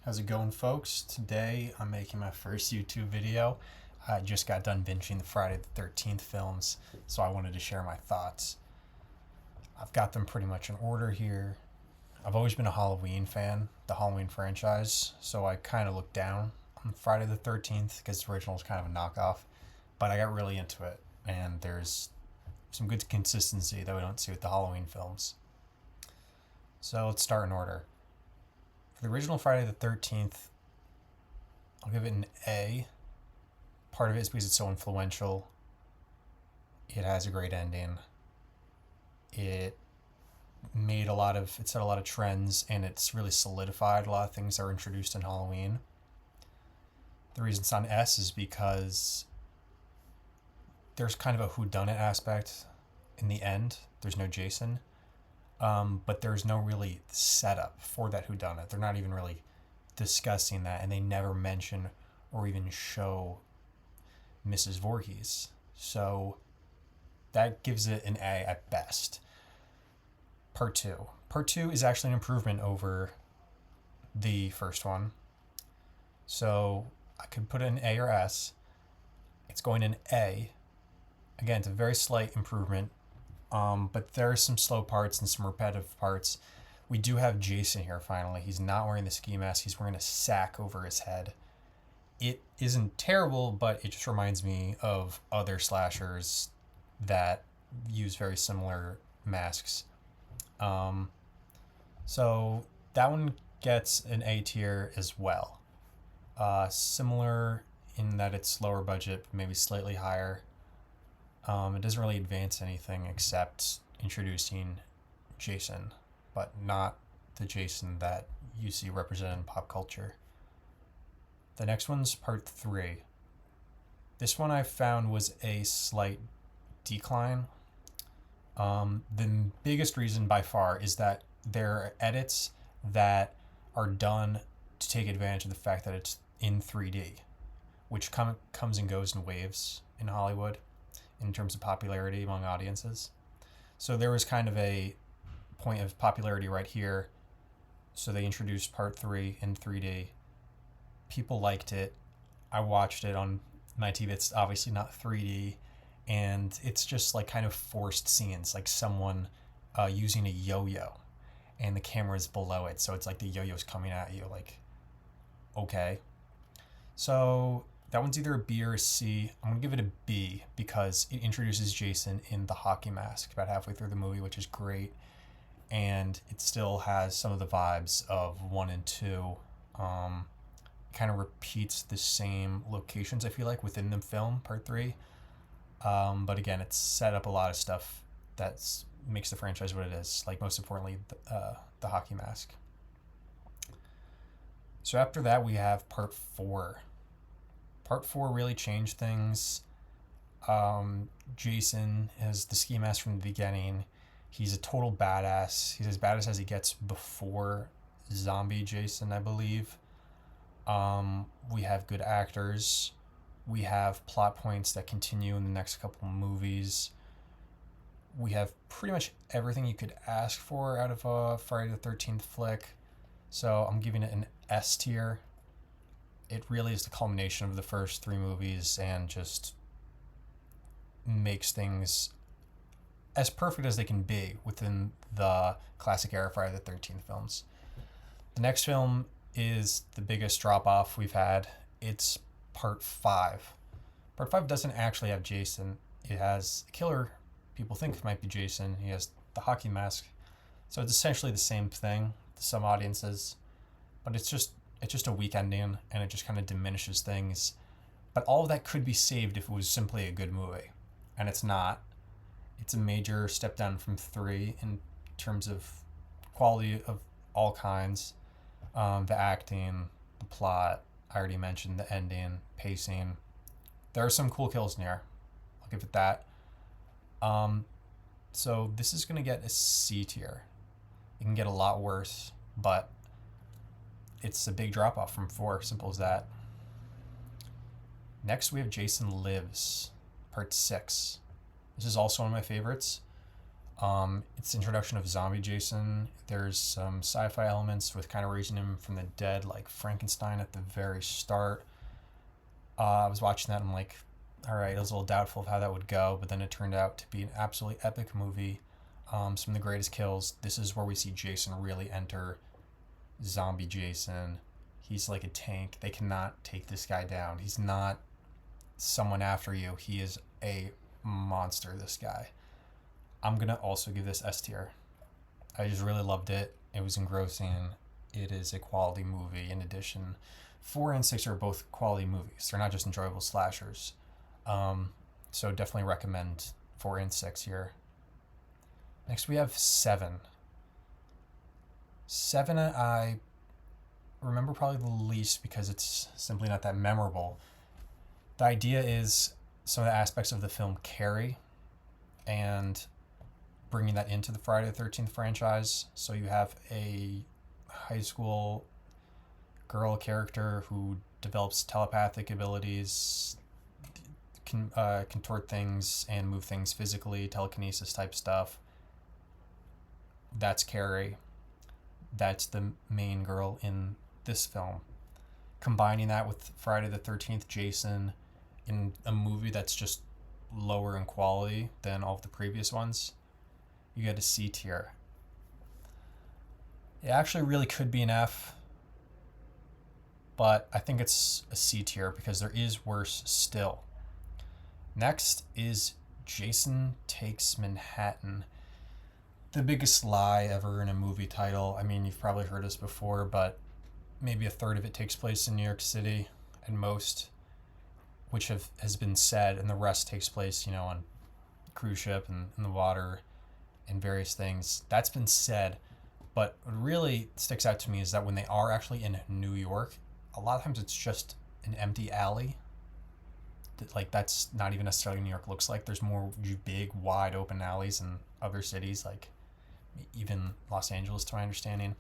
How's it going, folks? Today I'm making my first YouTube video. I just got done binging the Friday the 13th films, so I wanted to share my thoughts. I've got them pretty much in order here. I've always been a Halloween fan, the Halloween franchise, so I kind of looked down on Friday the 13th because the original was kind of a knockoff, but I got really into it, and there's some good consistency that we don't see with the Halloween films. So let's start in order. For the original Friday the 13th, I'll give it an A. Part of it is because it's so influential. It has a great ending. It set a lot of trends, and it's really solidified a lot of things that were introduced in Halloween. The reason it's on S is because there's kind of a whodunit aspect in the end. There's no Jason. But there's no really setup for that whodunit. They're not even really discussing that, and they never mention or even show Mrs. Voorhees. So that gives it an A at best. Part 2. Part 2 is actually an improvement over the first one. So I could put it in A or S. It's going in A. Again, it's a very slight improvement. But there are some slow parts and some repetitive parts. We do have Jason here finally. He's not wearing the ski mask. He's wearing a sack over his head. It isn't terrible, but it just reminds me of other slashers that use very similar masks. So that one gets an A tier as well. Similar in that it's lower budget, maybe slightly higher. It doesn't really advance anything except introducing Jason, but not the Jason that you see represented in pop culture. The next one's part 3. This one I found was a slight decline. The biggest reason by far is that there are edits that are done to take advantage of the fact that it's in 3D, which comes and goes in waves in Hollywood in terms of popularity among audiences. So there was kind of a point of popularity right here. So they introduced part 3 in 3D. People liked it. I watched it on my TV. It's obviously not 3D. And it's just like kind of forced scenes, like someone using a yo-yo and the camera's below it. So it's like the yo-yo's coming at you, like, okay. So that one's either a B or a C. I'm going to give it a B because it introduces Jason in the hockey mask about halfway through the movie, which is great. And it still has some of the vibes of 1 and 2. Kind of repeats the same locations, I feel like, within the film, part 3. But again, it's set up a lot of stuff that makes the franchise what it is. Like, most importantly, the hockey mask. So after that, we have part 4. Part 4 really changed things. Jason has the ski mask from the beginning. He's a total badass. He's as badass as he gets before zombie Jason, I believe. We have good actors. We have plot points that continue in the next couple movies. We have pretty much everything you could ask for out of a Friday the 13th flick. So I'm giving it an S tier. It really is the culmination of the first 3 movies and just makes things as perfect as they can be within the classic era Friday the 13th films. The next film is the biggest drop-off we've had. It's part 5. Part 5 doesn't actually have Jason. It has a killer people think it might be Jason. He has the hockey mask. So it's essentially the same thing to some audiences, but it's just a weak ending, and it just kind of diminishes things. But all of that could be saved if it was simply a good movie, and it's not. It's a major step down from 3 in terms of quality of all kinds. The acting, the plot, I already mentioned the ending, pacing. There are some cool kills in here. I'll give it that. So this is going to get a C tier. It can get a lot worse, but it's a big drop off from 4, simple as that. Next, we have Jason Lives, part 6. This is also one of my favorites. It's the introduction of zombie Jason. There's some sci-fi elements with kind of raising him from the dead, like Frankenstein at the very start. I was watching that and I'm like, all right, I was a little doubtful of how that would go, but then it turned out to be an absolutely epic movie. Some of the greatest kills. This is where we see Jason really enter zombie Jason. He's like a tank. They cannot take this guy down. He's not someone after you. He is a monster, this guy. I'm going to also give this S tier. I just really loved it. It was engrossing. It is a quality movie. In addition, 4 and 6 are both quality movies. They're not just enjoyable slashers. So definitely recommend 4 and 6 here. Next we have 7. 7 I remember probably the least because it's simply not that memorable. The idea is some of the aspects of the film Carrie and bringing that into the Friday the 13th franchise. So you have a high school girl character who develops telepathic abilities, can contort things and move things physically, telekinesis type stuff. That's Carrie. That's the main girl in this film. Combining that with Friday the 13th Jason in a movie that's just lower in quality than all of the previous ones, you get a C tier. It actually really could be an F, but I think it's a C tier because there is worse still. Next is Jason Takes Manhattan. The biggest lie ever in a movie title. I mean, you've probably heard this before, but maybe a third of it takes place in New York City at most, which has been said, and the rest takes place, on cruise ship and in the water and various things. That's been said, but what really sticks out to me is that when they are actually in New York, a lot of times it's just an empty alley. Like, that's not even necessarily New York looks like. There's more big, wide open alleys in other cities, like even Los Angeles, to my understanding.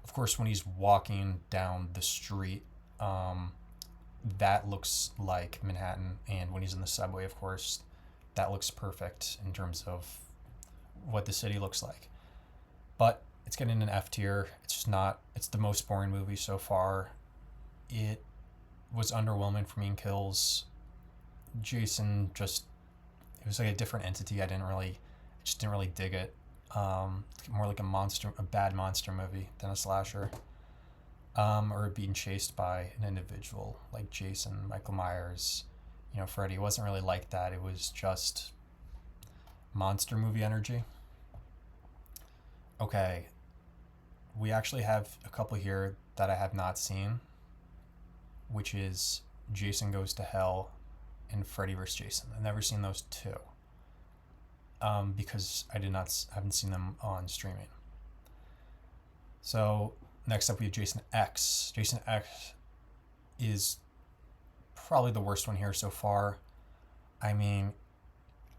Of course, when he's walking down the street, that looks like Manhattan. And when he's in the subway, of course, that looks perfect in terms of what the city looks like. But it's getting an F tier. It's just not, it's the most boring movie so far. It was underwhelming for me in kills. Jason it was like a different entity. I just didn't really dig it. More like a bad monster movie than a slasher. Or being chased by an individual like Jason, Michael Myers, Freddy. It wasn't really like that. It was just monster movie energy. Okay, we actually have a couple here that I have not seen, which is Jason Goes to Hell and Freddy vs. Jason. I've never seen those two. Because I haven't seen them on streaming. So next up we have Jason X. Jason X is probably the worst one here so far. I mean,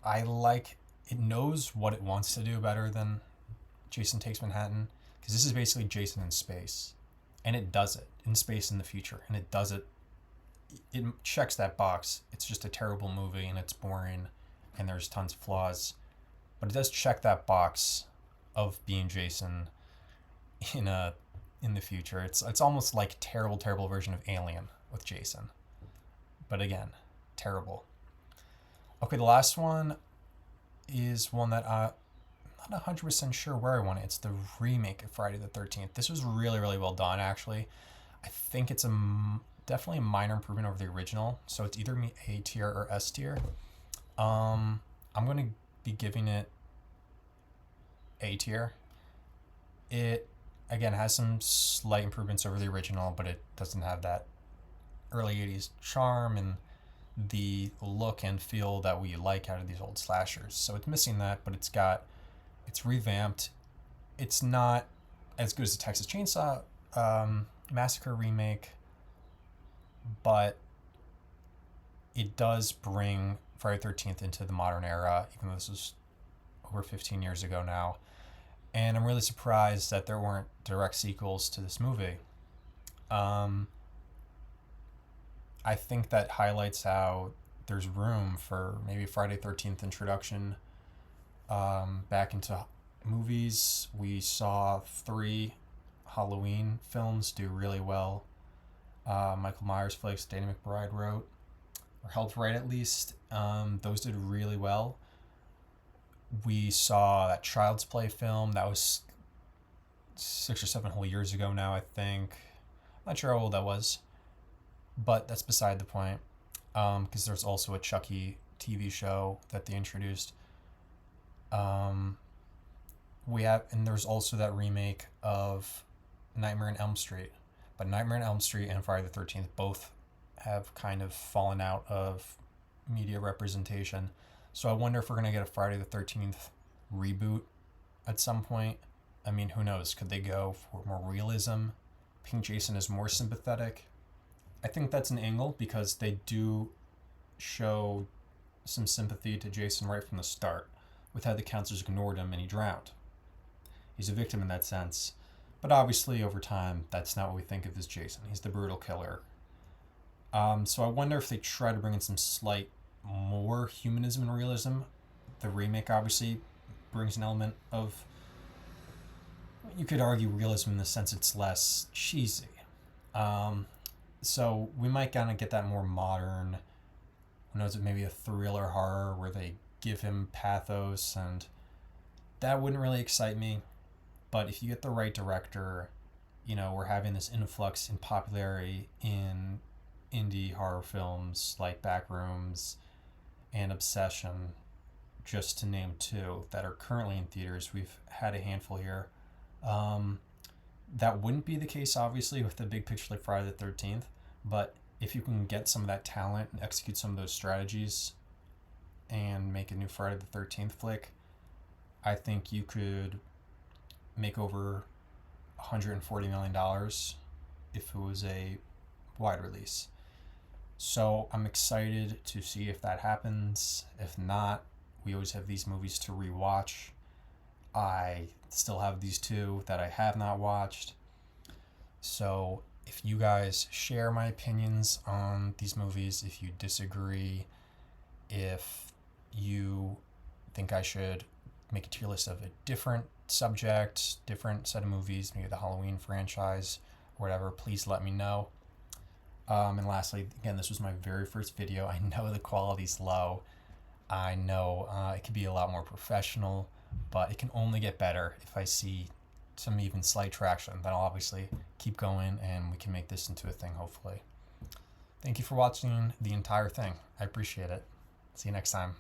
it knows what it wants to do better than Jason Takes Manhattan, because this is basically Jason in space, and it does it in space in the future, and it does it. It checks that box. It's just a terrible movie, and it's boring, and there's tons of flaws. But it does check that box of being Jason in the future. It's almost like a terrible version of Alien with Jason. But again, terrible. Okay, the last one is one that I'm not 100% sure where I want it. It's the remake of Friday the 13th. This was really, really well done, actually. I think it's definitely a minor improvement over the original. So it's either A tier or S tier. I'm going to be giving it A tier. It, again, has some slight improvements over the original, but it doesn't have that early 80s charm and the look and feel that we like out of these old slashers. So it's missing that, but it's revamped. It's not as good as the Texas Chainsaw Massacre remake, but it does bring Friday the 13th into the modern era, even though this was over 15 years ago now. And I'm really surprised that there weren't direct sequels to this movie. I think that highlights how there's room for maybe Friday the 13th introduction Back into movies, we saw 3 Halloween films do really well. Michael Myers flicks Danny McBride wrote, or helped write at least. Those did really well. We saw that Child's Play film that was 6 or 7 whole years ago now, I think. I'm not sure how old that was, but that's beside the point. Because there's also a Chucky TV show that they introduced. And there's also that remake of Nightmare on Elm Street. But Nightmare on Elm Street and Friday the 13th both have kind of fallen out of media representation. So I wonder if we're going to get a Friday the 13th reboot at some point. I mean, who knows? Could they go for more realism? Pink Jason is more sympathetic. I think that's an angle because they do show some sympathy to Jason right from the start with how the counselors ignored him and he drowned. He's a victim in that sense. But obviously, over time, that's not what we think of as Jason. He's the brutal killer. So I wonder if they try to bring in some slight more humanism and realism. The remake obviously brings an element of, you could argue, realism in the sense it's less cheesy. So we might kind of get that more modern, who knows, maybe a thriller horror where they give him pathos, and that wouldn't really excite me. But if you get the right director, we're having this influx in popularity in indie horror films like Backrooms and Obsession, just to name 2 that are currently in theaters. We've had a handful here. That wouldn't be the case, obviously, with the big picture like Friday the 13th, but if you can get some of that talent and execute some of those strategies and make a new Friday the 13th flick, I think you could make over $140 million if it was a wide release. So I'm excited to see if that happens. If not, we always have these movies to rewatch. I still have these 2 that I have not watched. So if you guys share my opinions on these movies, if you disagree, if you think I should make a tier list of a different subject, different set of movies, maybe the Halloween franchise, or whatever, please let me know. And lastly, again, this was my very first video. I know the quality's low. I know it could be a lot more professional, but it can only get better if I see some even slight traction. Then I'll obviously keep going and we can make this into a thing, hopefully. Thank you for watching the entire thing. I appreciate it. See you next time.